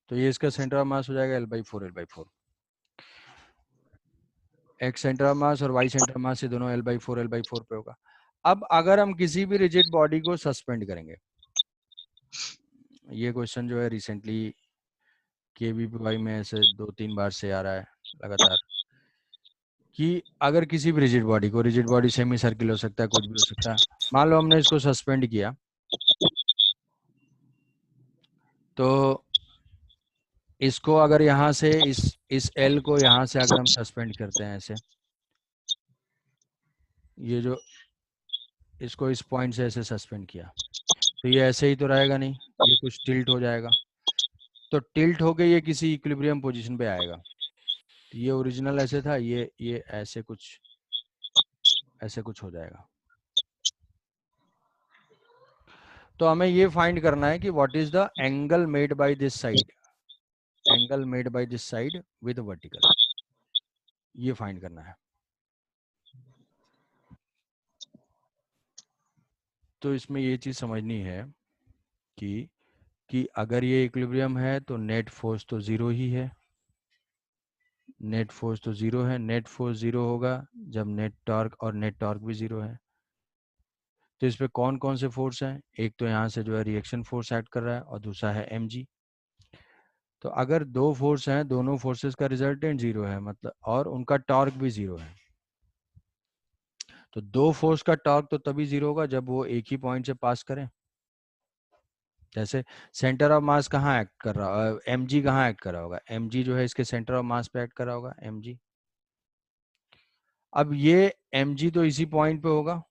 तो ये इसका सेंटर ऑफ मास हो जाएगा L/4 L/4। X centre of मास और वाई सेंटर ऑफ मास, ये दोनों L/4 L/4 पे होगा। अब अगर हम किसी भी रिजिड बॉडी को सस्पेंड करेंगे, ये क्वेश्चन जो है रिसेंटली KVPY में ऐसे 2-3 बार से आ रहा है लगातार, कि अगर किसी भी रिजिड बॉडी को, रिजिड बॉडी सेमी सर्किल हो सकता है, कुछ भी हो सकता है, मान लो हमने इसको सस्पेंड किया, तो इसको अगर यहाँ से इस L को यहाँ से अगर हम सस्पेंड करते हैं ऐसे, ये जो इसको इस पॉइंट से ऐसे सस्पेंड किया, तो ये ऐसे ही तो रहेगा नहीं, ये कुछ टिल्ट हो जाएगा। तो टिल्ट होके ये किसी इक्विलिब्रियम पोजीशन पे आएगा। तो ये ओरिजिनल ऐसे था, ये ऐसे कुछ हो जाएगा। तो हमें ये फाइंड करना है कि what is the angle made by this side, angle made by this side with vertical, ये फाइंड करना है। तो इसमें ये चीज समझनी है कि अगर ये इक्विलिब्रियम है तो नेट फोर्स तो जीरो ही है, नेट फोर्स तो जीरो है, नेट फोर्स जीरो होगा जब नेट टॉर्क, और नेट टॉर्क भी जीरो है। तो इस पे कौन कौन से फोर्स हैं, एक तो यहाँ से जो है रिएक्शन फोर्स एक्ट कर रहा है और दूसरा है mg। तो अगर दो फोर्स हैं, दोनों फोर्सेस का रिजल्टेंट जीरो है, मतलब, और उनका टॉर्क भी जीरो है, तो दो फोर्स का टॉर्क तो तभी जीरो होगा जब वो एक ही पॉइंट से पास करें। जैसे सेंटर ऑफ मास कहाँ एक्ट कर रहा है, mg कहाँ एक्ट कर रहा होगा, mg जो है इसके सेंटर ऑफ मास पे एक्ट कर रहा होगा, mg। अब ये mg तो इसी पॉइंट पे होगा,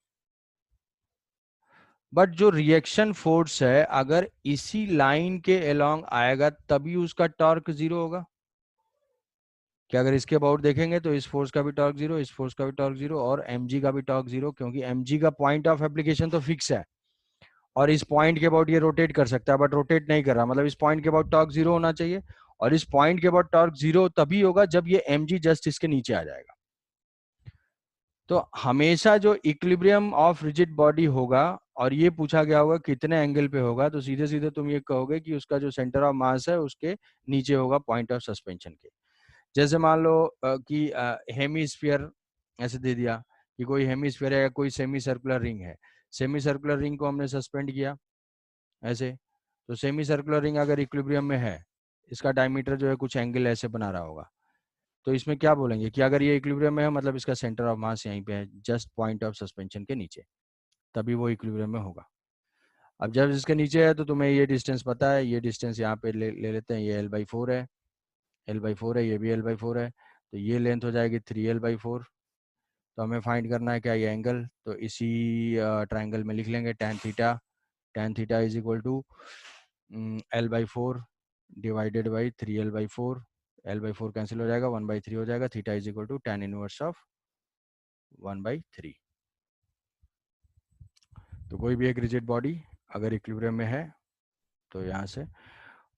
बट जो रिएक्शन फोर्स है अगर इसी लाइन के अलोंग आएगा तभी उसका टॉर्क जीरो होगा। क्या अगर इसके अबाउट देखेंगे तो इस फोर्स का भी टॉर्क जीरो, इस फोर्स का भी टॉर्क जीरो, और mg का भी टॉर्क जीरो, क्योंकि mg का पॉइंट ऑफ एप्लीकेशन तो फिक्स है और इस पॉइंट के अबाउट ये रोटेट कर सकता है, बट रोटेट नहीं कर रहा, मतलब इस पॉइंट के अबाउट टॉर्क जीरो होना चाहिए, और इस पॉइंट के अबाउट टॉर्क जीरो तभी होगा जब ये mg जस्ट इसके नीचे आ जाएगा। तो हमेशा जो इक्विलिब्रियम ऑफ रिजिड बॉडी होगा और ये पूछा गया होगा कितने एंगल पे होगा, तो सीधे सीधे तुम ये कहोगे कि उसका जो सेंटर ऑफ मास है उसके नीचे होगा पॉइंट ऑफ सस्पेंशन के। जैसे मान लो कि हेमीस्फीयर ऐसे दे दिया कि कोई हेमीस्फीयर है या कोई सेमी सर्कुलर रिंग है, सेमी सर्कुलर रिंग को हमने सस्पेंड किया ऐसे, तो सेमी सर्कुलर रिंग अगर इक्विलिब्रियम में है, इसका डायमीटर जो है कुछ एंगल ऐसे बना रहा होगा, तो इसमें क्या बोलेंगे कि अगर ये इक्विलिब्रियम में है मतलब इसका सेंटर ऑफ मास यहीं पे है, जस्ट पॉइंट ऑफ सस्पेंशन के नीचे, तभी वो इक्विलिब्रियम में होगा। अब जब इसके नीचे है तो तुम्हें ये डिस्टेंस पता है, ये डिस्टेंस यहाँ पे ले लेते हैं, ये L/4 है, L/4 है, ये भी L/4 है, तो ये लेंथ हो जाएगी 3L/4। तो हमें फाइंड करना है क्या, ये एंगल, तो इसी ट्राइंगल में लिख लेंगे tan theta is equal to L/4 divided by 3L/4, L/4 cancel हो जाएगा, 1/3 हो जाएगा, theta is equal to tan inverse of 1/3। तो कोई भी एक रिजिड बॉडी अगर इक्विलिब्रियम में है तो यहाँ से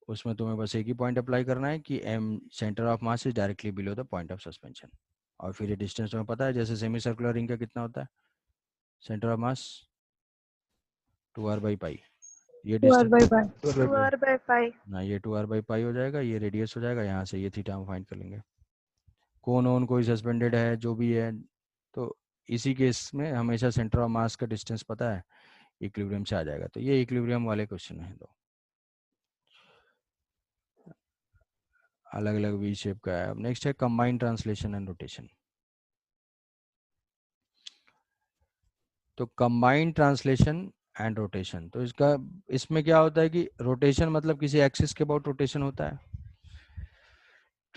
उसमें तुम्हें बस एक ही पॉइंट अप्लाई करना है कि m centre of mass is directly below the point of suspension, और फिर ये डिस्टेंस तुम्हें पता है, जैसे सेमी सर्कुलर रिंग का कितना होता है सेंटर ऑफ मास, 2r/π, ये डिस्टेंस 2r/π ना, ये 2r/π हो जाएगा, ये रेडियस हो जाएगा, यहाँ से ये थीटा हम फाइंड कर लेंगे। कौन ऑन कोई सस्पेंडेड है जो भी है, तो इसी केस में हमेशा सेंटर ऑफ मास का डिस्टेंस पता है, इक्विलिब्रियम से आ जाएगा। तो ये इक्विलिब्रियम वाले क्वेश्चन है, दो अलग अलग वी शेप का है। अब नेक्स्ट है कंबाइंड ट्रांसलेशन एंड रोटेशन। तो कंबाइंड ट्रांसलेशन एंड रोटेशन, तो इसमें क्या होता है कि रोटेशन मतलब किसी एक्सिस के अबाउट रोटेशन होता है,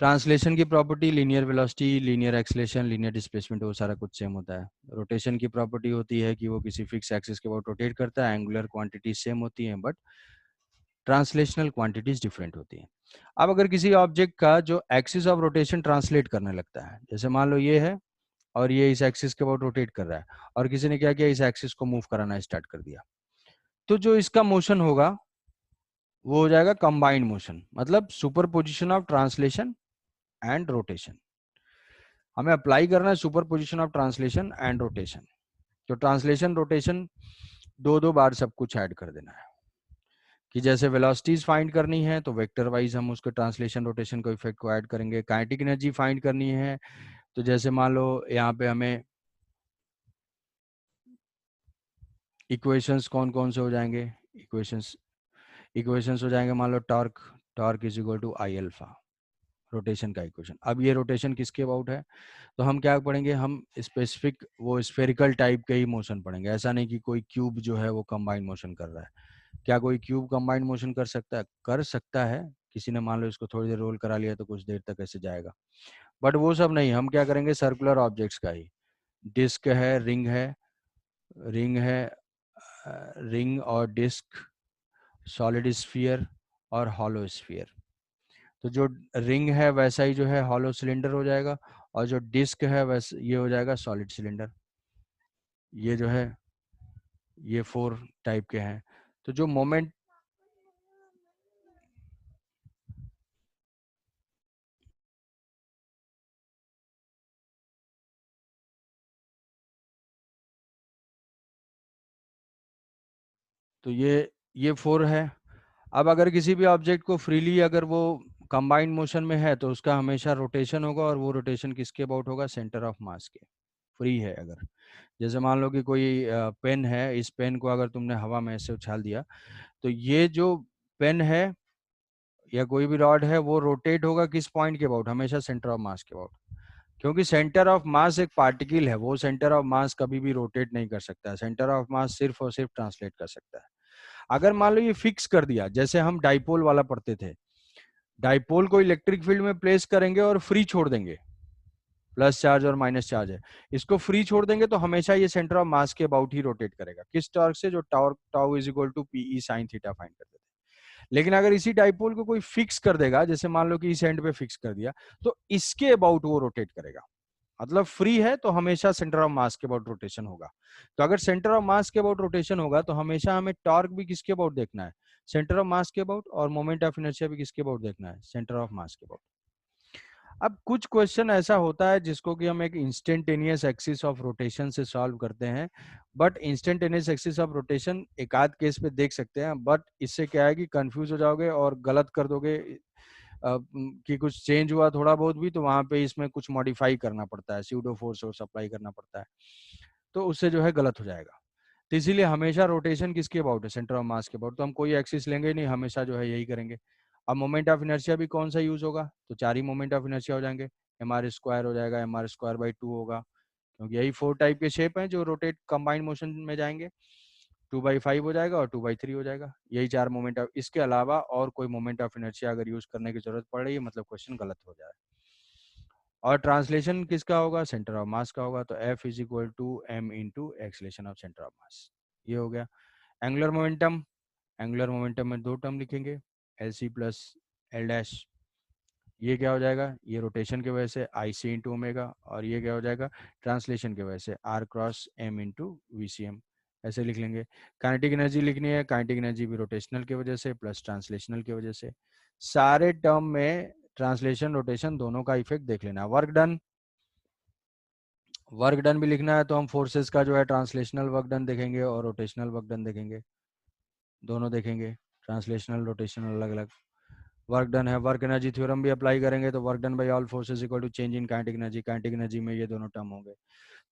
ट्रांसलेशन की property linear velocity, linear acceleration, linear displacement, वो सारा कुछ सेम होता है। रोटेशन की प्रॉपर्टी होती है कि वो किसी फिक्स एक्सिस के अबाउट रोटेट करता है, एंगुलर क्वांटिटी सेम होती है बट ट्रांसलेशनल क्वांटिटीज डिफरेंट होती हैं। अब अगर किसी ऑब्जेक्ट का जो एक्सिस ऑफ रोटेशन ट्रांसलेट करने लगता है, जैसे मान लो ये है और ये इस एक्सिस के अबाउट रोटेट कर रहा है, और किसी ने क्या किया, इस एक्सिस को मूव कराना स्टार्ट कर दिया, तो जो इसका मोशन होगा वो हो जाएगा कंबाइंड मोशन, मतलब superposition of translation and rotation. हमें अप्लाई करना है superposition of translation and rotation. तो ट्रांसलेशन रोटेशन दो बार सब कुछ ऐड कर देना है कि जैसे वेलोसिटीज फाइंड करनी है तो वेक्टर वाइज हम उसके ट्रांसलेशन रोटेशन को इफेक्ट को ऐड करेंगे। काइनेटिक एनर्जी फाइंड करनी है तो जैसे मान लो यहाँ पे हमें इक्वेशंस कौन कौन से हो जाएंगे, इक्वेशंस हो जाएंगे, मान लो torque, torque is equal to I alpha, rotation का इक्वेशन। अब ये रोटेशन किसके अबाउट है, तो हम क्या पढ़ेंगे, हम स्पेसिफिक वो स्फेरिकल टाइप के ही मोशन पढ़ेंगे। ऐसा नहीं कि कोई क्यूब जो है वो कंबाइंड मोशन कर रहा है। क्या कोई क्यूब कंबाइंड मोशन कर सकता है? कर सकता है। किसी ने मान लो इसको थोड़ी देर रोल करा लिया तो कुछ देर तक ऐसे जाएगा, बट वो सब नहीं। हम क्या करेंगे, सर्कुलर ऑब्जेक्ट्स का ही, डिस्क है, रिंग है, रिंग है, रिंग और डिस्क, सॉलिड स्फीयर और हॉलो स्फीयर। तो जो रिंग है वैसा ही जो है हॉलो सिलेंडर हो जाएगा, और जो डिस्क है वैसे ये हो जाएगा सॉलिड सिलेंडर। ये जो है ये 4 टाइप के हैं। तो जो मोमेंट, तो ये 4 है। अब अगर किसी भी ऑब्जेक्ट को फ्रीली अगर वो कंबाइंड मोशन में है तो उसका हमेशा रोटेशन होगा, और वो रोटेशन किसके अबाउट होगा, सेंटर ऑफ मास के। फ्री है अगर, जैसे मान लो कि कोई पेन है, इस पेन को अगर तुमने हवा में ऐसे उछाल दिया तो ये जो पेन है या कोई भी रॉड है वो रोटेट होगा किस पॉइंट के अबाउट, हमेशा सेंटर ऑफ मास के अबाउट। क्योंकि सेंटर ऑफ मास एक पार्टिकल है, वो सेंटर ऑफ मास कभी भी रोटेट नहीं कर सकता। सेंटर ऑफ मास सिर्फ और सिर्फ ट्रांसलेट कर सकता है। अगर मान लो ये फिक्स कर दिया, जैसे हम डाइपोल वाला पढ़ते थे, डाइपोल को इलेक्ट्रिक फील्ड में प्लेस करेंगे और फ्री छोड़ देंगे, प्लस चार्ज और माइनस चार्ज है, इसको फ्री छोड़ देंगे तो हमेशा ये सेंटर ऑफ मास के अबाउट ही रोटेट करेगा। किस टॉर्क से, जो torque tau is equal to p E sine theta find करते थे। लेकिन अगर इसी डाइपोल को कोई फिक्स कर देगा, जैसे मान लो कि इस एंड पे फिक्स कर दिया, तो इसके अबाउट वो रोटेट करेगा। मतलब फ्री है तो हमेशा सेंटर ऑफ मास के अबाउट रोटेशन होगा। तो अगर सेंटर ऑफ मास के अबाउट रोटेशन होगा तो हमेशा हमें टॉर्क भी किसके अबाउट देखना है, सेंटर ऑफ मास के अबाउट, और मोमेंट ऑफ इनर्शिया भी किसके अबाउट देखना है, सेंटर ऑफ मास के अबाउट। अब कुछ क्वेश्चन ऐसा होता है जिसको कि हम एक इंस्टेंटेनियस एक्सिस ऑफ रोटेशन से सॉल्व करते हैं, but instantaneous axis of rotation एक आध केस पे देख सकते हैं, बट इससे क्या है कि कंफ्यूज हो जाओगे और गलत कर दोगे। कि कुछ चेंज हुआ थोड़ा बहुत भी तो वहां पे इसमें कुछ मॉडिफाई करना पड़ता है, स्यूडो फोर्स और अप्लाई करना पड़ता है, तो उससे जो है गलत हो जाएगा। तो इसीलिए हमेशा रोटेशन किसके अबाउट है, सेंटर ऑफ मास के अबाउट। तो हम कोई एक्सिस लेंगे ही नहीं, हमेशा जो है यही करेंगे। अब मोमेंट ऑफ इनर्शिया भी कौन सा यूज होगा, तो 4 ही मोमेंट ऑफ इनर्शिया हो जाएंगे। mr² हो जाएगा, mr²/2 होगा, क्योंकि यही 4 टाइप के शेप हैं जो रोटेट कंबाइंड मोशन में जाएंगे। 2/5 हो जाएगा और 2/3 हो जाएगा, यही 4 मोमेंट ऑफ। इसके अलावा और कोई मोमेंट ऑफ इनर्शिया अगर यूज करने की जरूरत पड़ रही है मतलब क्वेश्चन गलत हो जाए। और ट्रांसलेशन किसका होगा, सेंटर ऑफ मास का होगा। तो F is equal to m into acceleration of centre of mass. ये हो गया। एंगुलर मोमेंटम, एंगुलर मोमेंटम में 2 टर्म लिखेंगे, L C plus L dash. ये क्या हो जाएगा, ये रोटेशन की वजह से आई सी इंटू ओमेगा, और ये क्या हो जाएगा, ट्रांसलेशन की वजह से R cross M into V C M. ऐसे लिख लेंगे। काइनेटिक एनर्जी लिखनी है, काइनेटिक एनर्जी भी रोटेशनल की वजह से प्लस ट्रांसलेशनल की वजह से। सारे टर्म में ट्रांसलेशन रोटेशन दोनों का इफेक्ट देख लेना। वर्क डन, वर्क डन भी लिखना है तो हम फोर्सेस का जो है ट्रांसलेशनल वर्क डन देखेंगे और रोटेशनल वर्क डन देखेंगे, दोनों देखेंगे, ट्रांसलेशनल रोटेशनल अलग अलग। वर्क डन है, वर्क एनर्जी थ्योरम भी अप्लाई करेंगे तो work done by all forces equal to change in kinetic energy. Kinetic energy में ये दोनों टर्म होंगे।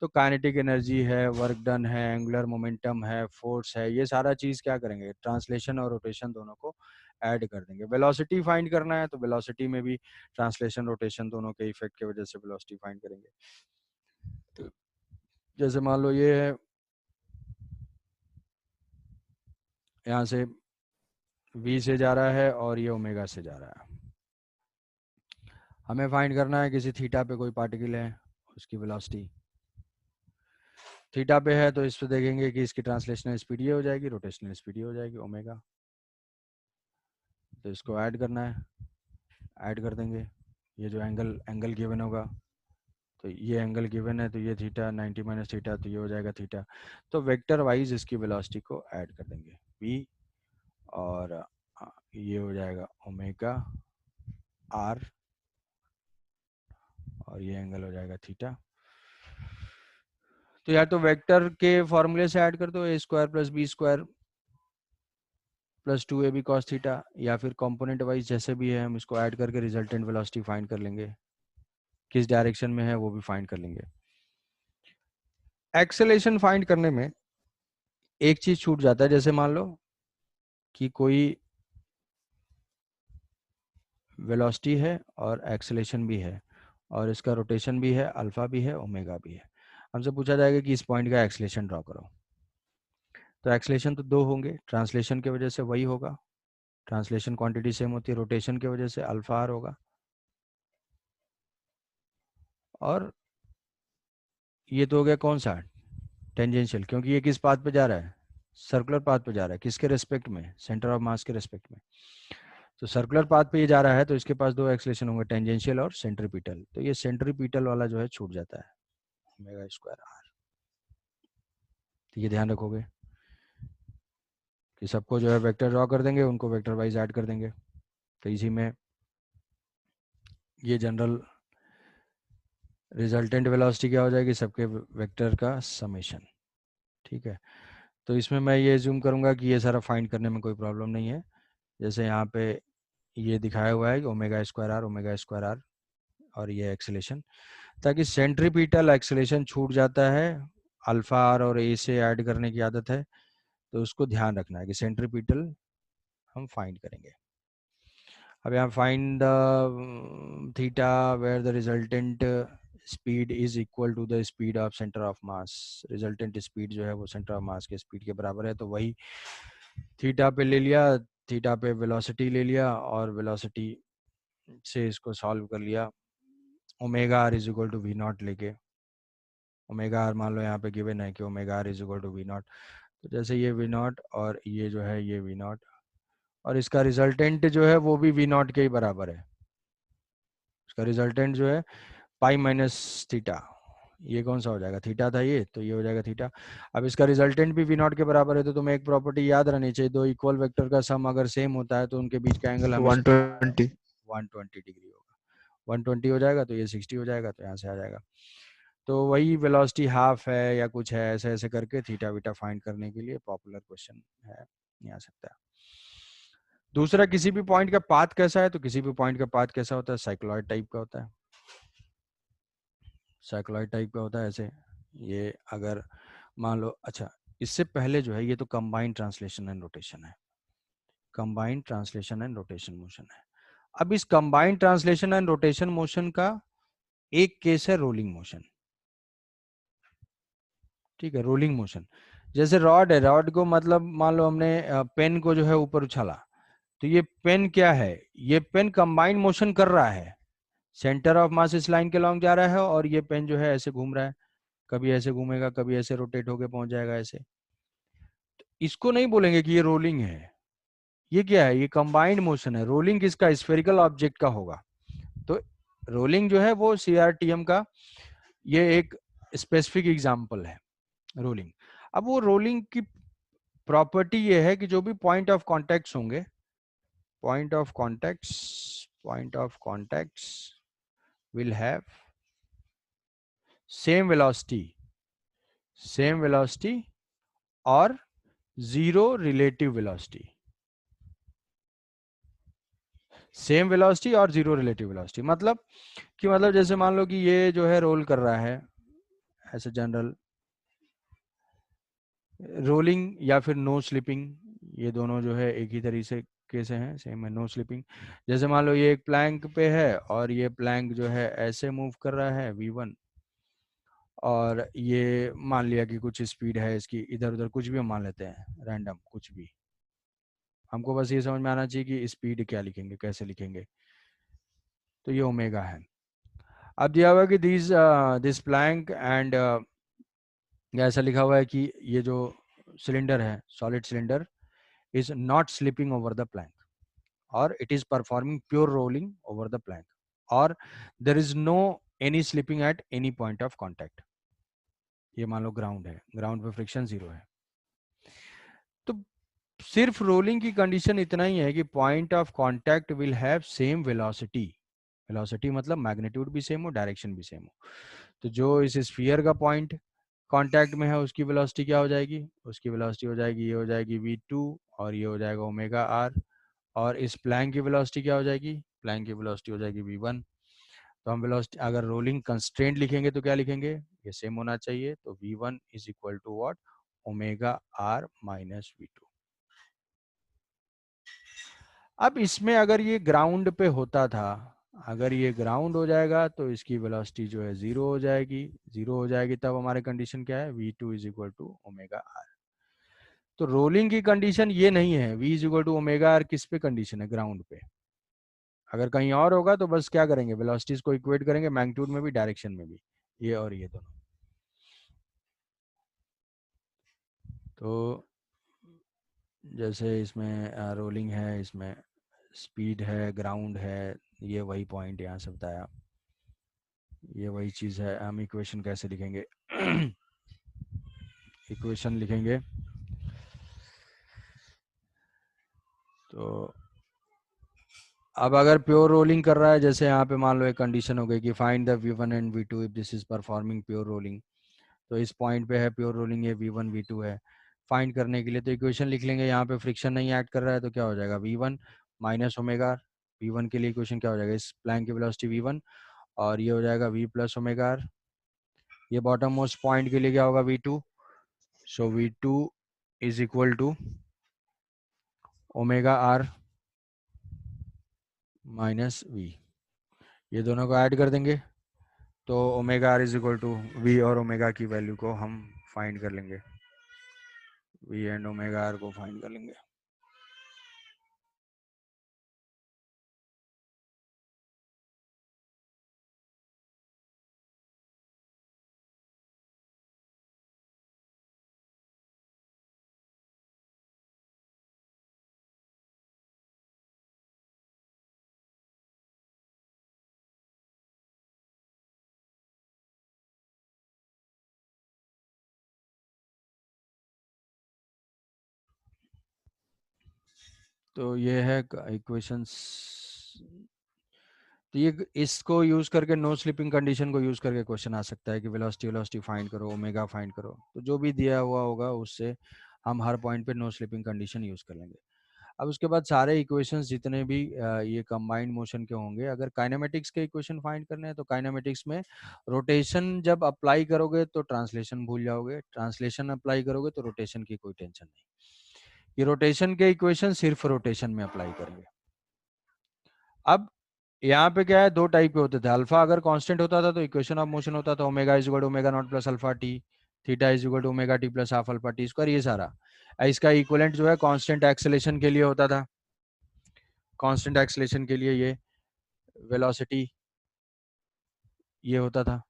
तो काइनेटिक एनर्जी है, वर्क डन है, एंगुलर मोमेंटम है, फोर्स है, ये सारा चीज क्या करेंगे, ट्रांसलेशन और रोटेशन दोनों को ऐड कर देंगे। वेलोसिटी फाइंड करना है तो वेलोसिटी में भी ट्रांसलेशन रोटेशन दोनों के इफेक्ट की वजह से वेलोसिटी फाइंड करेंगे। तो जैसे मान लो ये है, यहाँ से v से जा रहा है और ये ओमेगा से जा रहा है। हमें फाइंड करना है किसी थीटा पे कोई पार्टिकल है, उसकी वेलोसिटी थीटा पे है, तो इस पे देखेंगे कि इसकी ट्रांसलेशनल स्पीड ये हो जाएगी, रोटेशनल स्पीड ये हो जाएगी ओमेगा। तो इसको ऐड करना है, ऐड कर देंगे। ये जो एंगल एंगल गिवन होगा, तो ये एंगल गिवन है तो ये थीटा 90 माइनस थीटा, तो ये हो जाएगा थीटा। तो वेक्टर वाइज इसकी वेलोसिटी को ऐड कर देंगे v, और ये हो जाएगा ओमेगा r, और ये एंगल हो जाएगा थीटा। तो या तो वेक्टर के फॉर्मूले से ऐड कर दो, a² + b², plus 2ab cos theta, या फिर कंपोनेंट वाइज जैसे भी है हम इसको ऐड करके रिजल्टेंट वेलोसिटी फाइंड कर लेंगे, किस डायरेक्शन में है वो भी फाइंड कर लेंगे। एक्सेलेरेशन फाइंड करने में एक चीज छूट जाता है, जैसे मान लो कि कोई वेलोसिटी है और एक्सेलेरेशन भी है और इसका रोटेशन भी है, अल्फा भी है, ओमेगा भी है। हमसे पूछा जाएगा कि इस पॉइंट का एक्सेलेरेशन ड्रॉ करो। तो एक्सेलेरेशन तो दो होंगे, ट्रांसलेशन की वजह से वही होगा, ट्रांसलेशन क्वांटिटी सेम होती है, रोटेशन की वजह से अल्फा आर होगा, और ये तो हो गया कौन सा, टेंजेंशियल, क्योंकि ये किस पाथ पे जा रहा है, सर्कुलर पाथ पे जा रहा है, किसके रेस्पेक्ट में, सेंटर ऑफ मास के रेस्पेक्ट में। तो सर्कुलर पाथ पे ये जा रहा है तो इसके पास दो एक्सेलेरेशन होंगे, टेंजेंशियल और सेंट्रीपिटल। तो ये सेंट्रीपिटल वाला जो है छूट जाता है, ओमेगा स्क्वायर आर। तो ये ध्यान रखोगे कि सबको जो है वेक्टर ड्रॉ कर देंगे, उनको वेक्टर वाइज ऐड कर देंगे। तो इसी में ये जनरल रिजल्टेंट वेलोसिटी क्या हो जाएगी, सबके वेक्टर का समेशन। ठीक है, तो इसमें मैं ये जूम करूंगा कि ये सारा फाइंड करने में कोई प्रॉब्लम नहीं है। जैसे यहाँ पे ये दिखाया हुआ है ओमेगा स्क्वायर आर और ये एक्सेलेरेशन, ताकि सेंट्रीपिटल एक्सेलेरेशन छूट जाता है, अल्फा आर और ए से ऐड करने की आदत है, तो उसको ध्यान रखना है कि सेंट्रीपिटल हम फाइंड करेंगे। अब यहाँ find the theta where the resultant speed is equal to the speed of centre of mass. Resultant speed जो है वो सेंटर ऑफ मास के स्पीड के बराबर है, तो वही थीटा पे ले लिया, थीटा पे वेलोसिटी ले लिया और वेलोसिटी से इसको सॉल्व कर लिया, omega R is equal to V naught लेके। ओमेगा आर मान लो यहाँ पे गिवन है कि omega R is equal to V naught, तो जैसे ये वी नॉट और ये जो है ये वी नॉट, और इसका रिजल्टेंट जो है वो भी वी नॉट के ही बराबर है। इसका रिजल्टेंट जो है पाई माइनस थीटा, ये कौन सा हो जाएगा, थीटा था ये, तो ये हो जाएगा थीटा। अब इसका रिजल्टेंट भी वी नॉट के बराबर है, तो तुम्हें एक प्रॉपर्टी याद रहनी चाहिए, दो इक्वल वेक्टर का सम अगर सेम होता है तो उनके बीच का एंगल हमेशा 120 120 डिग्री होगा। 120 हो जाएगा तो ये 60 हो जाएगा, तो यहाँ से आ जाएगा। तो वही वेलोसिटी हाफ है या कुछ है, ऐसे ऐसे करके थीटा वीटा फाइंड करने के लिए पॉपुलर क्वेश्चन है, नहीं आ सकता है। दूसरा, किसी भी पॉइंट का पाथ कैसा है, तो किसी भी पॉइंट का पाथ कैसा होता है, साइक्लॉइड टाइप का होता है। साइक्लॉइड टाइप का होता है ऐसे, ये अगर मान लो, अच्छा इससे पहले जो है ये तो कंबाइंड ट्रांसलेशन एंड रोटेशन है, combined translation and rotation motion है। अब इस combined translation and rotation motion का एक केस है रोलिंग मोशन। ठीक है, रोलिंग मोशन, जैसे रॉड है, रॉड को मतलब मान लो हमने पेन को जो है ऊपर उछाला, तो ये पेन क्या है, ये पेन कंबाइंड मोशन कर रहा है, सेंटर ऑफ मास इस लाइन के लॉन्ग जा रहा है और ये पेन जो है ऐसे घूम रहा है, कभी ऐसे घूमेगा, कभी ऐसे रोटेट होके पहुंच जाएगा ऐसे। तो इसको नहीं बोलेंगे कि ये रोलिंग है, ये क्या है, ये कंबाइंड मोशन है। रोलिंग किसका, स्फेरिकल ऑब्जेक्ट का होगा। तो रोलिंग जो है वो सीआरटीएम का ये एक स्पेसिफिक एग्जांपल है, रोलिंग। अब वो रोलिंग की प्रॉपर्टी ये है कि जो भी पॉइंट ऑफ कॉन्टेक्ट होंगे, point of contacts will have same velocity और zero relative velocity, same velocity और जीरो रिलेटिव वेलोसिटी। मतलब कि मतलब जैसे मान लो कि ये जो है रोल कर रहा है ऐसे जनरल रोलिंग या फिर नो स्लिपिंग, ये दोनों जो है एक ही तरीके से हैं, सेम है, नो स्लिपिंग। जैसे मान लो ये एक प्लैंक पे है और ये प्लैंक जो है ऐसे मूव कर रहा है v1, और ये मान लिया कि कुछ स्पीड है इसकी, इधर उधर कुछ भी हम मान लेते हैं, रैंडम कुछ भी, हमको बस ये समझ में आना चाहिए कि स्पीड क्या लिखेंगे, कैसे लिखेंगे। तो ये ओमेगा है। अब दिया हुआ है कि दिस प्लैंक एंड ऐसा लिखा हुआ है कि ये जो सिलेंडर है, solid cylinder, is not slipping over the plank, or it is performing pure rolling over the plank, or there is no any slipping at any point of contact। ये मान लो ग्राउंड है, ग्राउंड पे friction zero है। तो सिर्फ rolling की condition इतना ही है कि point of contact will have same velocity, velocity मतलब मैग्नीट्यूड भी सेम हो, डायरेक्शन भी सेम हो। तो जो इस स्फीयर का पॉइंट कांटेक्ट में है उसकी वेलोसिटी क्या हो जाएगी, उसकी वेलोसिटी हो जाएगी, ये हो जाएगी v2 और ये हो जाएगा ओमेगा r। और इस प्लैंक की वेलोसिटी क्या हो जाएगी, प्लैंक की वेलोसिटी हो जाएगी v1। तो हम वेलोसिटी अगर रोलिंग कंस्ट्रेंट लिखेंगे तो क्या लिखेंगे, ये सेम होना चाहिए, तो v1 is equal to what, omega r minus v2। अब इसमें अगर ये ग्राउंड पे होता था, अगर ये ग्राउंड हो जाएगा तो इसकी वेलोसिटी जो है जीरो हो जाएगी, जीरो हो जाएगी, तब हमारे कंडीशन क्या है, v2 is equal to omega r। तो रोलिंग की कंडीशन ये नहीं है, v is equal to omega r किस पे कंडीशन है, ग्राउंड पे। अगर कहीं और होगा तो बस क्या करेंगे, वेलोसिटीज को इक्वेट करेंगे, मैग्नीट्यूड में भी डायरेक्शन में भी, ये और ये दोनों। तो जैसे इसमें रोलिंग है, इसमें स्पीड है, ग्राउंड है, ये वही पॉइंट यहाँ से बताया, ये वही चीज़ है। हम इक्वेशन कैसे लिखेंगे इक्वेशन लिखेंगे तो अब अगर प्योर रोलिंग कर रहा है, जैसे यहाँ पे मान लो एक कंडीशन हो गई कि find the v1 and v2 if this is performing pure rolling. तो इस पॉइंट पे है प्योर रोलिंग, ये v1 v2 है। फाइंड करने के लिए तो इक्वेशन लिख लेंगे, यहाँ पे फ्रिक्शन नहीं ऐड कर रहा है तो क्या हो जाएगा, v1 माइनस ओमेगा। v1 के लिए इक्वेशन क्या हो जाएगा, इस प्लैंक की वेलोसिटी v1 और ये हो जाएगा v प्लस ओमेगा। ये बॉटम मोस्ट पॉइंट के लिए क्या होगा, v2। So v2 is equal to omega r minus v। ये दोनों को ऐड कर देंगे तो omega R is equal to V, और ओमेगा की वैल्यू को हम फाइंड कर लेंगे, वी एंड ओमेगा आर को फाइंड कर लेंगे। तो ये है इक्वेशंस। तो ये इसको यूज करके, नो स्लिपिंग कंडीशन को यूज करके क्वेश्चन आ सकता है कि वेलोसिटी वेलोसिटी फाइंड करो, ओमेगा फाइंड करो। तो जो भी दिया हुआ होगा उससे हम हर पॉइंट पे नो स्लिपिंग कंडीशन यूज कर लेंगे। अब उसके बाद सारे इक्वेशंस जितने भी ये कंबाइंड मोशन के होंगे, अगर काइनेमेटिक्स के इक्वेशन फाइंड करने हैं तो काइनेमेटिक्स में रोटेशन जब अप्लाई करोगे तो ट्रांसलेशन भूल जाओगे, ट्रांसलेशन अप्लाई करोगे तो रोटेशन की कोई टेंशन नहीं। ये रोटेशन के इक्वेशन सिर्फ रोटेशन में अप्लाई करेंगे। अब यहाँ पे क्या है, दो टाइप के होते थे। अल्फा अगर कांस्टेंट होता था तो इक्वेशन ऑफ मोशन होता था omega is equal to omega naught plus alpha T, theta is equal to omega T plus half alpha T square, ये सारा। इसका इक्विवेलेंट जो है कांस्टेंट एक्सेलेरेशन के लिए होता था, कांस्टेंट एक्सेलेरेशन के लिए ये वेलोसिटी ये होता था।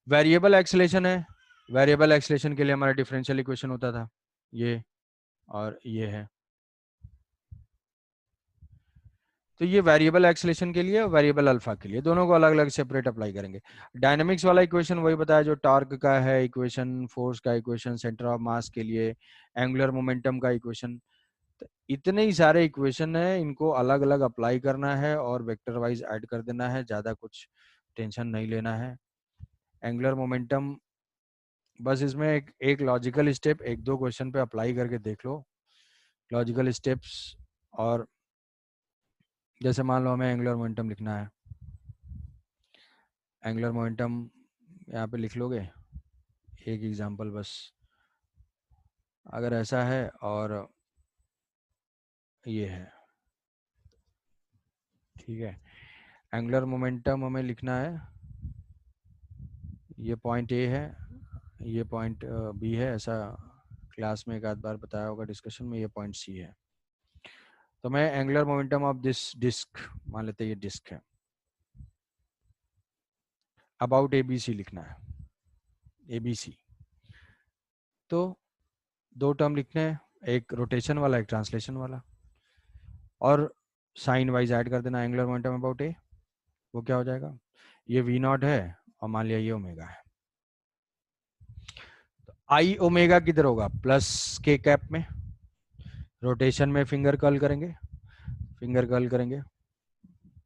वेरिएबल एक्सेलेरेशन है, वेरिएबल एक्सेलेरेशन के लिए हमारा डिफरेंशियल इक्वेशन होता था ये, और ये है। तो ये वेरिएबल एक्सेलेरेशन के लिए और वेरिएबल अल्फा के लिए, दोनों को अलग अलग सेपरेट अप्लाई करेंगे। डायनामिक्स वाला इक्वेशन वही बताया जो टॉर्क का है इक्वेशन, फोर्स का इक्वेशन, सेंटर ऑफ मास के लिए, एंगुलर मोमेंटम का इक्वेशन। तो इतने ही सारे इक्वेशन है, इनको अलग अलग अप्लाई करना है और वेक्टर वाइज ऐड कर देना है, ज़्यादा कुछ टेंशन नहीं लेना है। एंगुलर मोमेंटम बस इसमें एक लॉजिकल स्टेप एक दो क्वेश्चन पे अप्लाई करके देख लो, लॉजिकल स्टेप्स। और जैसे मान लो हमें एंगुलर मोमेंटम लिखना है, एंगुलर मोमेंटम यहाँ पे लिख लोगे, एक एग्जांपल बस। अगर ऐसा है और ये है, ठीक है, एंगुलर मोमेंटम हमें लिखना है, ये पॉइंट ए है, ये पॉइंट बी है, ऐसा क्लास में एक आध बार बताया होगा डिस्कशन में, ये पॉइंट सी है। तो मैं angular momentum of this disc, मान लेते हैं ये डिस्क है, अबाउट एबीसी लिखना है, एबीसी। तो दो टर्म लिखने हैं, एक रोटेशन वाला एक ट्रांसलेशन वाला, और साइन वाइज ऐड कर देना, एंगुलर मोमेंटम अबाउट ए, वो क्या हो जाएगा, ये वी नॉट है और मान लिया ये ओमेगा है। तो आई ओमेगा किधर होगा, प्लस के कैप में, रोटेशन में फिंगर कर्ल करेंगे, फिंगर कर्ल करेंगे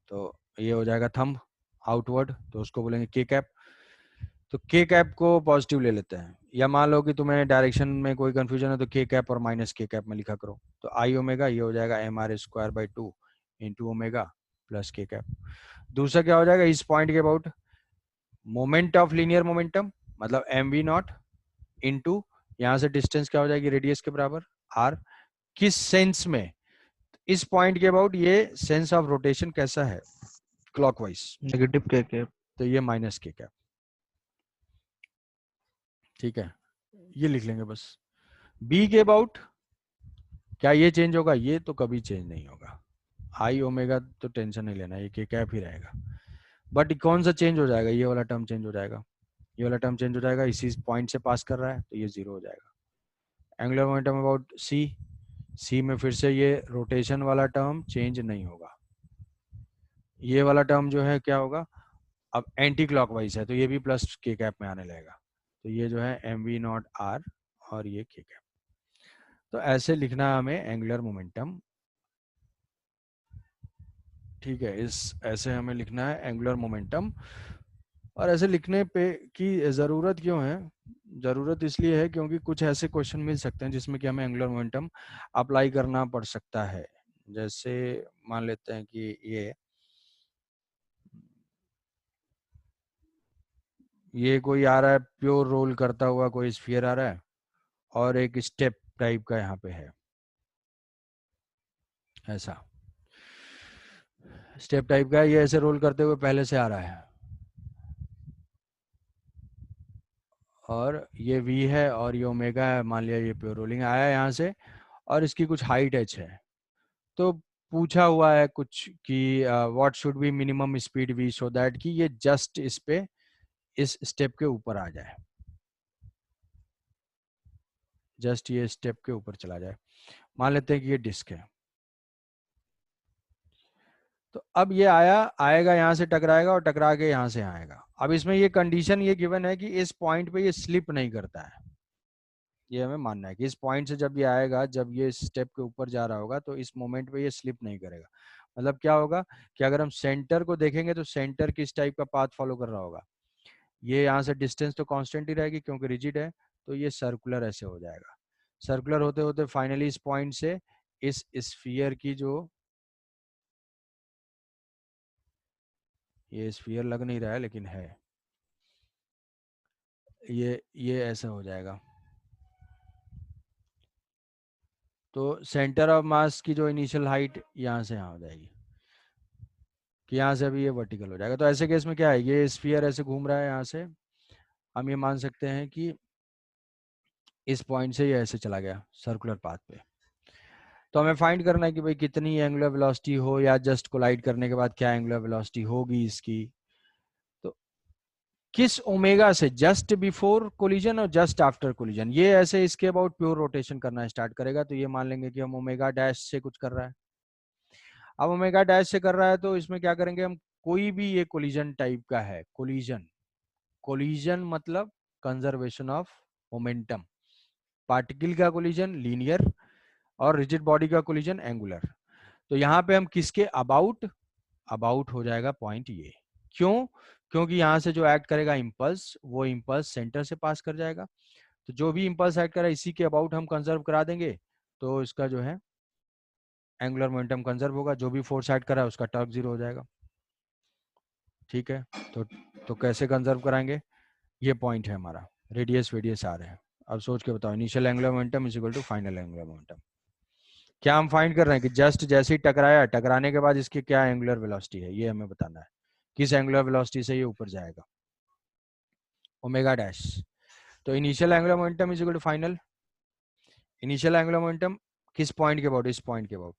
तो ये हो जाएगा थंब आउटवर्ड, तो उसको बोलेंगे के कैप। तो के कैप को पॉजिटिव ले लेते हैं, या मान लो कि तुम्हें डायरेक्शन में कोई कंफ्यूजन है तो के कैप और माइनस के कैप में लिखा करो। तो आई ओमेगा ये हो जाएगा M R square by 2 into omega plus K cap. दूसरा क्या हो जाएगा इस पॉइंट के about moment of linear momentum मतलब एम वी नॉट इंटू यहाँ से डिस्टेंस क्या हो जाएगी रेडियस के बराबर आर। किस सेंस में इस पॉइंट के अबाउट ये सेंस ऑफ रोटेशन कैसा है क्लॉकवाइज नेगेटिव के कैप। तो ये माइनस के कैप। ठीक है ये लिख लेंगे बस। बी के अबाउट क्या ये चेंज होगा ये तो कभी चेंज नहीं होगा। आई ओमेगा तो टेंशन नहीं लेना ये के कैप ही रहेगा। बट कौन सा चेंज हो जाएगा ये वाला टर्म चेंज हो जाएगा। ये वाला टर्म चेंज हो जाएगा इसी पॉइंट से पास कर रहा है तो ये जीरो हो जाएगा। एंगुलर मोमेंटम अबाउट सी सी में फिर से ये रोटेशन वाला टर्म चेंज नहीं होगा। ये वाला टर्म जो है क्या होगा अब एंटी क्लॉकवाइज है तो ये भी प्लस के कैप में आने लगेगा। तो ये जो है एम वी नॉट आर और ये के कैप। तो ऐसे लिखना है हमें एंगुलर मोमेंटम। ठीक है इस ऐसे हमें लिखना है एंगुलर मोमेंटम। और ऐसे लिखने पे की ज़रूरत क्यों है ज़रूरत इसलिए है क्योंकि कुछ ऐसे क्वेश्चन मिल सकते हैं जिसमें कि हमें एंगुलर मोमेंटम अप्लाई करना पड़ सकता है। जैसे मान लेते हैं कि ये कोई आ रहा है प्योर रोल करता हुआ कोई स्फीयर आ रहा है और एक स्टेप टाइप का यहाँ पे है ऐसा स्टेप टाइप का है ये ऐसे रोल करते हुए पहले से आ रहा है और ये v है और ये ओमेगा है। मान लिया ये प्योर रोलिंग आया है यहाँ से और इसकी कुछ हाइट h है। तो पूछा हुआ है कुछ कि what should be minimum speed v so that कि ये जस्ट इस पे इस स्टेप के ऊपर आ जाए जस्ट ये स्टेप के ऊपर चला जाए। मान लेते हैं कि ये डिस्क है तो अब ये आएगा यहाँ से टकराएगा और टकरा के यहाँ से आएगा। अब इसमें ये कंडीशन ये गिवन है कि इस पॉइंट पे ये स्लिप नहीं करता है। ये हमें मानना है कि इस पॉइंट से जब ये आएगा जब ये स्टेप के ऊपर जा रहा होगा तो इस मोमेंट पे ये स्लिप नहीं करेगा। मतलब क्या होगा कि अगर हम सेंटर को देखेंगे तो सेंटर किस टाइप का पाथ फॉलो कर रहा होगा। ये यहाँ से डिस्टेंस तो कांस्टेंट ही रहेगी क्योंकि रिजिड है तो ये सर्कुलर ऐसे हो जाएगा। सर्कुलर होते होते फाइनली इस पॉइंट से इस स्फीयर की जो ये स्फीयर लग नहीं रहा है लेकिन है ये ऐसा हो जाएगा। तो सेंटर ऑफ मास की जो इनिशियल हाइट यहाँ से यहाँ हो जाएगी कि यहाँ से अभी ये वर्टिकल हो जाएगा। तो ऐसे केस में क्या है ये स्फीयर ऐसे घूम रहा है यहाँ से हम ये मान सकते हैं कि इस पॉइंट से ये ऐसे चला गया सर्कुलर पाथ पे। तो हमें फाइंड करना है कि भाई कितनी एंगुलर वेलोसिटी हो या जस्ट कोलाइड करने के बाद क्या एंगुलर वेलोसिटी होगी इसकी। तो किस ओमेगा से जस्ट बिफोर कोलिजन और जस्ट आफ्टर कोलिजन ये ऐसे इसके अबाउट प्योर रोटेशन करना स्टार्ट करेगा। तो ये मान लेंगे कि हम ओमेगा डैश से कुछ कर रहा है। अब ओमेगा डैश से कर रहा है तो इसमें क्या करेंगे हम कोई भी ये कोलिजन टाइप का है कोलिजन कोलिजन मतलब कंजर्वेशन ऑफ मोमेंटम। पार्टिकल का कोलिजन लीनियर और रिजिड बॉडी का कोलिजन एंगुलर। तो यहाँ पे हम किसके अबाउट अबाउट हो जाएगा पॉइंट ये। क्यों क्योंकि यहाँ से जो एक्ट करेगा इम्पल्स वो इम्पल्स सेंटर से पास कर जाएगा। तो जो भी इम्पल्स एक्ट करा इसी के अबाउट हम कंजर्व करा देंगे तो इसका जो है एंगुलर मोमेंटम कंजर्व होगा। जो भी फोर्स एक्ट करा है उसका टॉर्क जीरो हो जाएगा। ठीक है तो कैसे कंजर्व कराएंगे ये पॉइंट है हमारा रेडियस वेडियस आ रहे हैं। अब सोच के बताओ initial angular momentum is equal to final angular momentum. क्या हम फाइंड कर रहे हैं कि जस्ट जैसे ही टकराया टकराने के बाद इसकी क्या एंगुलर वेलोसिटी है ये हमें बताना है। किस एंगुलर वेलोसिटी से ये ऊपर जाएगा ओमेगा डैश। तो initial angular momentum is equal to final initial angular momentum किस पॉइंट के अबाउट इस पॉइंट के अबाउट।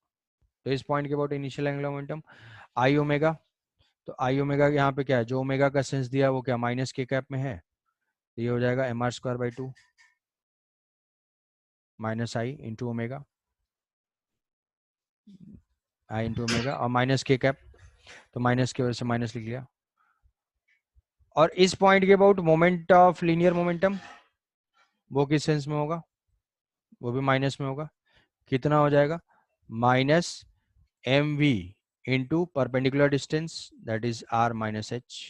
तो इस पॉइंट के about initial angular momentum I omega. तो आई ओमेगा यहाँ पे क्या है जो ओमेगा का सेंस दिया वो क्या माइनस के कैप में है। तो ये हो जाएगा M R square by 2 minus I into omega I into omega और माइनस के कैप तो माइनस की वजह से माइनस लिख लिया। और इस पॉइंट के about moment of linear momentum वो किस सेंस में होगा वो भी माइनस में होगा। कितना हो जाएगा minus M V into perpendicular distance that is R minus H.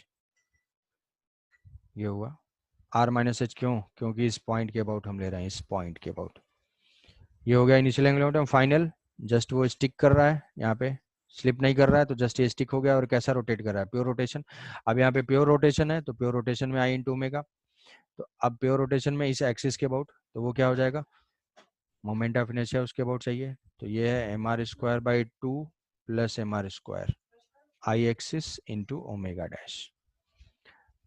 ये हुआ आर माइनस एच क्यों? क्योंकि इस पॉइंट के अबाउट हम ले रहे हैं, इस पॉइंट के अबाउट। ये हो गया initial angular momentum. Final just वो स्टिक कर रहा है यहाँ पे, स्लिप नहीं कर रहा है, तो जस्ट ये स्टिक हो गया। और कैसा रोटेट कर रहा है? Pure rotation. अब यहाँ पे प्योर रोटेशन है, तो प्योर रोटेशन में आई इंटू ओमेगा। तो अब प्योर रोटेशन में इस एक्सिस के अबाउट, तो वो क्या हो जाएगा? मोमेंट ऑफ इनर्शिया उसके अबाउट चाहिए, तो ये है M R square by 2 plus M R square I axis into omega dash.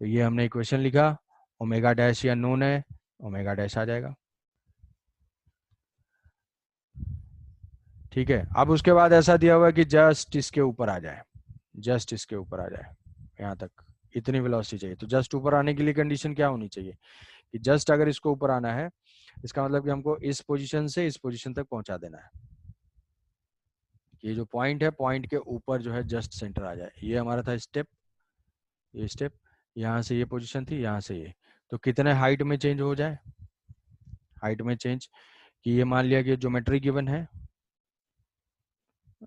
तो ये हमने इक्वेशन लिखा, ओमेगा डैश या नोन है, ओमेगा डैश आ जाएगा। ठीक है, अब उसके बाद ऐसा दिया हुआ है कि जस्ट इसके ऊपर आ जाए, जस्ट इसके ऊपर आ जाए, यहाँ तक इतनी वेलोसिटी चाहिए। तो जस्ट ऊपर आने के लिए कंडीशन क्या होनी चाहिए कि जस्ट अगर इसको ऊपर आना है, इसका मतलब कि हमको इस पोजीशन से इस पोजीशन तक पहुंचा देना है। ये जो पॉइंट है, पॉइंट के ऊपर जो है जस्ट सेंटर आ जाए। ये हमारा था स्टेप, ये स्टेप, यहाँ से ये पोजीशन थी, यहाँ से ये। तो कितने हाइट में चेंज हो जाए? हाइट में चेंज कि ये मान लिया कि ज्योमेट्री गिवन है,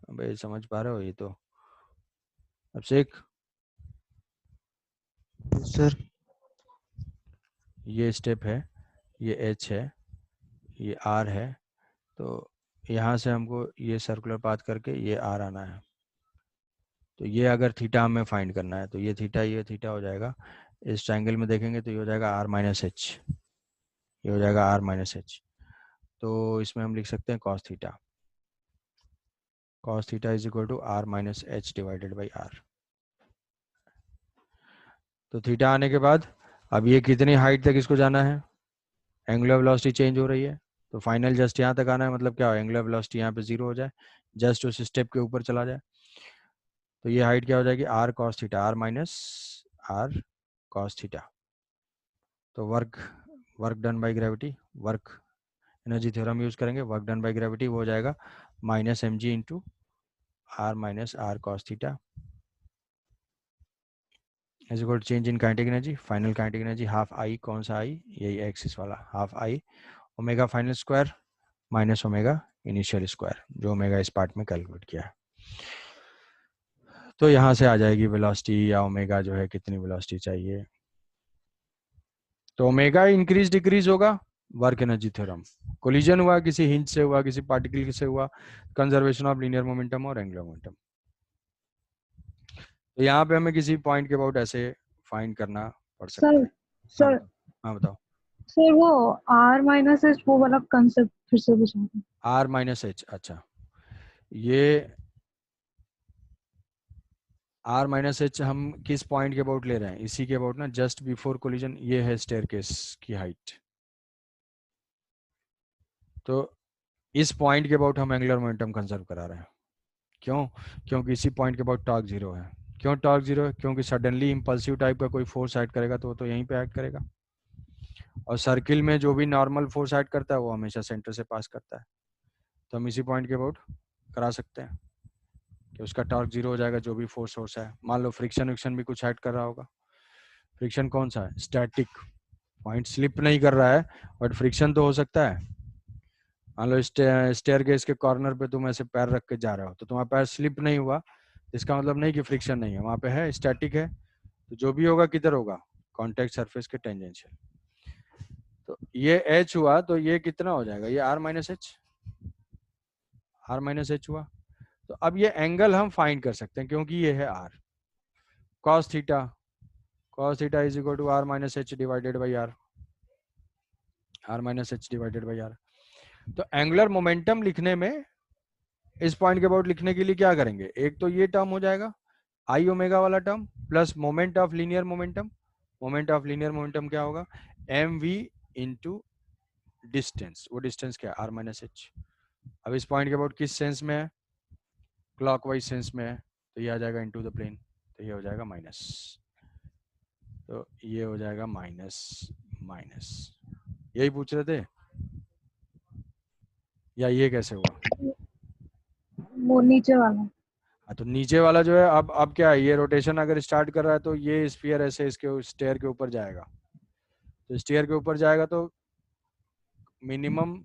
भाई समझ पा रहे हो? ये तो अब से एक सर ये स्टेप है, ये एच है, ये आर है, तो यहाँ से हमको ये सर्कुलर पाथ करके ये आर आना है। तो ये अगर थीटा हमें फाइंड करना है, तो ये थीटा हो जाएगा। इस ट्रायंगल में देखेंगे तो ये हो जाएगा आर माइनस एच, ये हो जाएगा आर माइनस एच। तो इसमें हम लिख सकते हैं cos theta, cos theta is equal to R minus H divided by R. तो थीटा आने के बाद अब ये कितनी हाइट तक इसको जाना है? एंगुलर वेलोसिटी चेंज हो रही है, तो फाइनल जस्ट यहाँ तक आना है। मतलब क्या हो? एंगुलर वेलोसिटी यहाँ पे 0 हो जाए, जस्ट उस स्टेप के ऊपर चला जाए। तो ये हाइट क्या हो जाएगी? R cos theta, R minus R cos theta. तो work work done by gravity, work energy theorem use करेंगे, वर्क डन बाई ग्रेविटी वो हो जाएगा minus M G into R minus R cos theta is equal to change in kinetic energy, final kinetic energy half I, कौन सा आई? यही axis वाला, half I omega final square minus omega initial square, जो omega इस part में calculate किया है। तो यहाँ से आ जाएगी वेलोसिटी या ओमेगा जो है कितनी वेलोसिटी चाहिए। तो ओमेगा इंक्रीज डिक्रीज होगा, वर्क एनर्जी थ्योरम। कोलिजन हुआ, किसी हिंज से हुआ, किसी पार्टिकल से हुआ, कंजर्वेशन ऑफ लीनियर मोमेंटम और एंगुलर मोमेंटम। तो यहाँ पे हमें किसी पॉइंट के अबाउट ऐसे फाइंड करना पड़ सकता सर है। हाँ सर बताओ, हाँ बताओ। सर वो R माइनस एच वो वाला कंसेप्ट फिर से बता दो। आर माइनस एच, अच्छा ये आर माइनस एच हम किस पॉइंट के अबाउट ले रहे हैं? इसी के अबाउट ना, जस्ट बिफोर कोलिजन। ये है स्टेयरकेस की हाइट, तो इस पॉइंट के अबाउट हम एंगुलर मोमेंटम कंजर्व करा रहे हैं। क्यों? क्योंकि इसी पॉइंट के अबाउट टॉर्क 0 है। क्यों टॉर्क 0 है? क्योंकि सडनली इंपल्सिव टाइप का कोई फोर्स एक्ट करेगा तो वो तो यहीं पे एक्ट करेगा, और सर्किल में जो भी नॉर्मल फोर्स एक्ट करता है वो हमेशा सेंटर से पास करता है। तो हम इसी पॉइंट के अबाउट करा सकते हैं कि उसका टॉर्क 0 हो जाएगा, जो भी फोर्स है। मान लो फ्रिक्शन विक्शन भी कुछ एक्ट कर रहा होगा। फ्रिक्शन कौन सा है? स्टैटिक। पॉइंट स्लिप नहीं कर रहा है, बट फ्रिक्शन तो हो सकता है। मान लो स्टेयरकेस के कॉर्नर पे तुम ऐसे पैर रख के जा रहे हो, तो तुम्हारा पैर स्लिप नहीं हुआ, इसका मतलब नहीं कि फ्रिक्शन नहीं है, वहां पे है, स्टैटिक है। तो जो भी होगा किधर होगा? कॉन्टेक्ट सरफेस के टेंजेंशियल। तो ये एच हुआ, तो ये कितना हो जाएगा? ये R minus H, R minus H हुआ। तो अब ये एंगल हम फाइंड कर सकते हैं, क्योंकि ये है R cos theta, cos theta is equal to R minus H divided by R, R minus H divided by R. तो एंगुलर मोमेंटम लिखने में, इस पॉइंट के अबाउट लिखने के लिए क्या करेंगे? एक तो ये टर्म हो जाएगा आई ओमेगा वाला term, plus moment of linear momentum. Moment of linear momentum क्या होगा? M V into distance. वो डिस्टेंस क्या है? R minus H. अब इस पॉइंट के अबाउट किस सेंस में है? क्लॉकवाइज सेंस में है, तो ये आ जाएगा इनटू द प्लेन, तो ये हो जाएगा माइनस, तो ये हो जाएगा माइनस माइनस। यही पूछ रहे थे, या ये कैसे हुआ? वो नीचे वाला। हाँ, तो नीचे वाला जो है, अब क्या है, ये रोटेशन अगर स्टार्ट कर रहा है तो ये स्फीयर ऐसे इसके स्टेयर के ऊपर जाएगा। तो स्टेयर के ऊपर जाएगा तो मिनिमम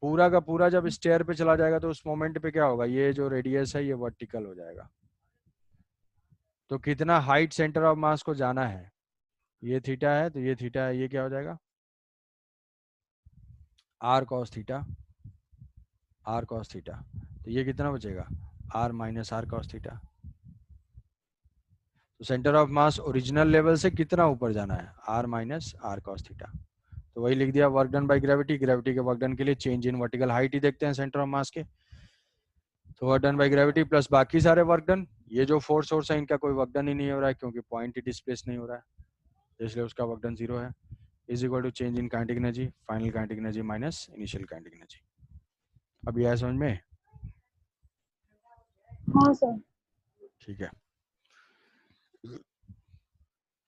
पूरा का पूरा जब स्टेयर पे चला जाएगा, तो उस मोमेंट पे क्या होगा? ये जो रेडियस है ये वर्टिकल हो जाएगा। तो कितना हाइट सेंटर ऑफ मास को जाना है, ये थीटा है तो ये थीटा है, ये क्या हो जाएगा R cos theta, R cos theta. तो ये कितना बचेगा R minus R cos theta. तो centre of mass original level से कितना ऊपर जाना है R minus R cos theta. तो वही लिख दिया work done by gravity, gravity के वर्क डन के लिए चेंज इन वर्टिकल हाइट ही देखते हैं सेंटर ऑफ मास के। तो work done by gravity plus बाकी सारे वर्क डन, ये जो फोर्स सोर्स है इनका कोई वर्क डन ही नहीं हो रहा है क्योंकि पॉइंट ही डिस्प्लेस नहीं हो रहा है, इसलिए उसका वर्क डन 0 है। Is equal to change in kinetic energy, final kinetic energy minus initial kinetic energy. अब यह है समझ में? हाँ सर। ठीक है,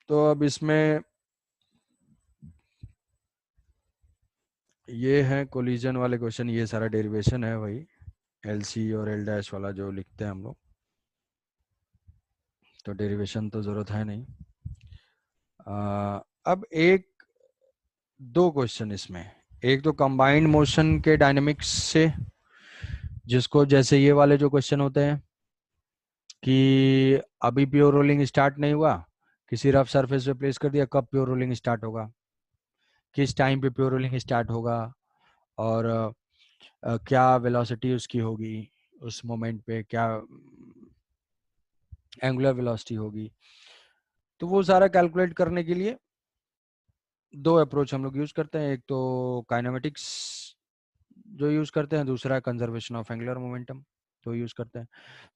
तो अब इसमें ये है कोलिजन वाले क्वेश्चन, ये सारा डेरिवेशन है वही एल सी और एल डैश वाला जो लिखते हैं हम लोग, तो डेरिवेशन तो जरूरत है नहीं। अब एक दो क्वेश्चन इसमें, एक तो कंबाइंड मोशन के डायनेमिक्स से, जिसको जैसे ये वाले जो क्वेश्चन होते हैं कि अभी प्योर रोलिंग स्टार्ट नहीं हुआ, किसी रफ सरफेस पे प्लेस कर दिया, कब प्योर रोलिंग स्टार्ट होगा, किस टाइम पे प्योर रोलिंग स्टार्ट होगा, और क्या वेलोसिटी उसकी होगी उस मोमेंट पे, क्या एंगुलर वेलोसिटी होगी। तो वो सारा कैलकुलेट करने के लिए दो अप्रोच हम लोग यूज करते हैं, एक तो काइनेमेटिक्स जो यूज करते हैं, दूसरा कंजर्वेशन ऑफ एंगुलर मोमेंटम तो यूज करते हैं।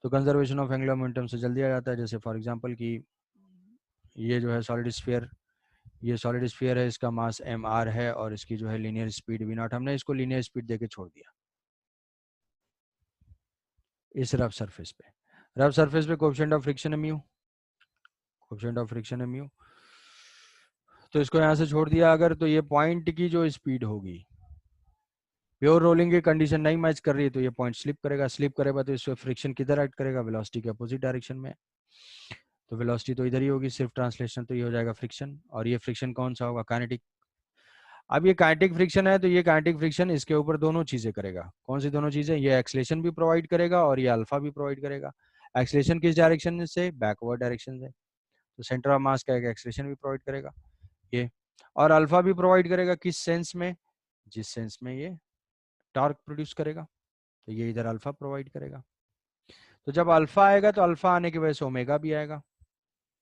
तो कंजर्वेशन ऑफ एंगुलर मोमेंटम से जल्दी आ जाता है, जैसे फॉर एग्जांपल कि ये जो है सॉलिड स्फीयर, ये सॉलिड स्फीयर है, इसका मास एम आर है और इसकी जो है लीनियर स्पीड वी नॉट, हमने इसको लीनियर स्पीड देके छोड़ दिया इस रफ सरफेस पे। रफ सरफेस पे कोएफिशिएंट ऑफ फ्रिक्शन है म्यू, कोएफिशिएंट ऑफ फ्रिक्शन है म्यू, तो इसको यहाँ से छोड़ दिया अगर, तो ये पॉइंट की जो स्पीड होगी, प्योर रोलिंग की कंडीशन नहीं मैच कर रही है तो ये पॉइंट स्लिप करेगा, स्लिप करेगा तो इसमें फ्रिक्शन किधर एक्ट करेगा, वेलोसिटी के अपोजिट डायरेक्शन में। तो वेलोसिटी तो इधर ही होगी, सिर्फ ट्रांसलेशन तो ये हो जाएगा फ्रिक्शन, और ये फ्रिक्शन कौन सा होगा काइनेटिक। अब ये काइनेटिक फ्रिक्शन है तो ये काइनेटिक फ्रिक्शन इसके ऊपर दोनों चीजें करेगा, कौन सी दोनों चीजें, ये एक्सलेशन भी प्रोवाइड करेगा और ये अल्फा भी प्रोवाइड करेगा। एक्सलेशन किस डायरेक्शन से, बैकवर्ड डायरेक्शन से, तो सेंटर ऑफ मास का एक एक्सलेशन भी प्रोवाइड करेगा ये, और अल्फा भी प्रोवाइड करेगा किस सेंस में, जिस सेंस में ये टॉर्क प्रोड्यूस करेगा, तो ये इधर अल्फा प्रोवाइड करेगा। तो जब अल्फा आएगा तो अल्फा आने की वजह से ओमेगा भी आएगा,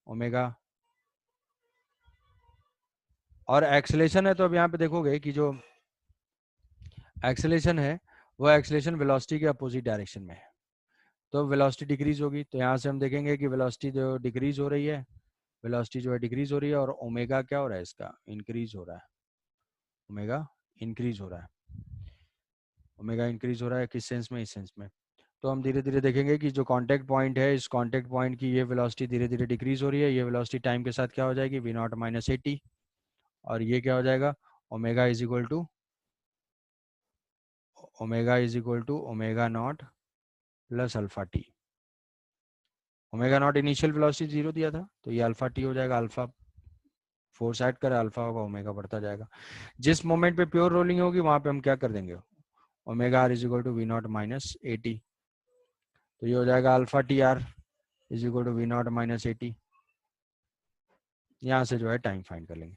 ओमेगा। और एक्सेलेरेशन है तो अब यहाँ पे देखोगे कि जो एक्सेलेरेशन है वो एक्सेलेरेशन वेलोसिटी के अपोजिट डायरेक्शन में है, तो वेलोसिटी डिक्रीज होगी, तो यहाँ से हम देखेंगे कि वेलोसिटी जो डिक्रीज हो रही है, वेलोसिटी जो है डिक्रीज हो रही है, और ओमेगा क्या हो रहा है इसका इंक्रीज हो रहा है, ओमेगा इंक्रीज हो रहा है, ओमेगा इंक्रीज हो रहा है किस सेंस में, इस सेंस में। तो हम धीरे धीरे देखेंगे कि जो कांटेक्ट पॉइंट है, इस कांटेक्ट पॉइंट की ये वेलोसिटी धीरे धीरे डिक्रीज हो रही है, ये वेलोसिटी टाइम के साथ क्या हो जाएगी वी नॉट माइनस 80, और ये क्या हो जाएगा omega is equal to, omega is equal to omega naught plus alpha T. Omega naught initial velocity 0 दिया था तो ये अल्फा टी हो जाएगा, अल्फा फोर्स ऐड कर अल्फा होगा, ओमेगा बढ़ता जाएगा। जिस मोमेंट पे प्योर रोलिंग होगी वहां पे हम क्या कर देंगे omega R is equal to V naught minus 80, तो ये हो जाएगा alpha T R is equal to V naught minus 80। यहाँ से जो है टाइम फाइंड कर लेंगे।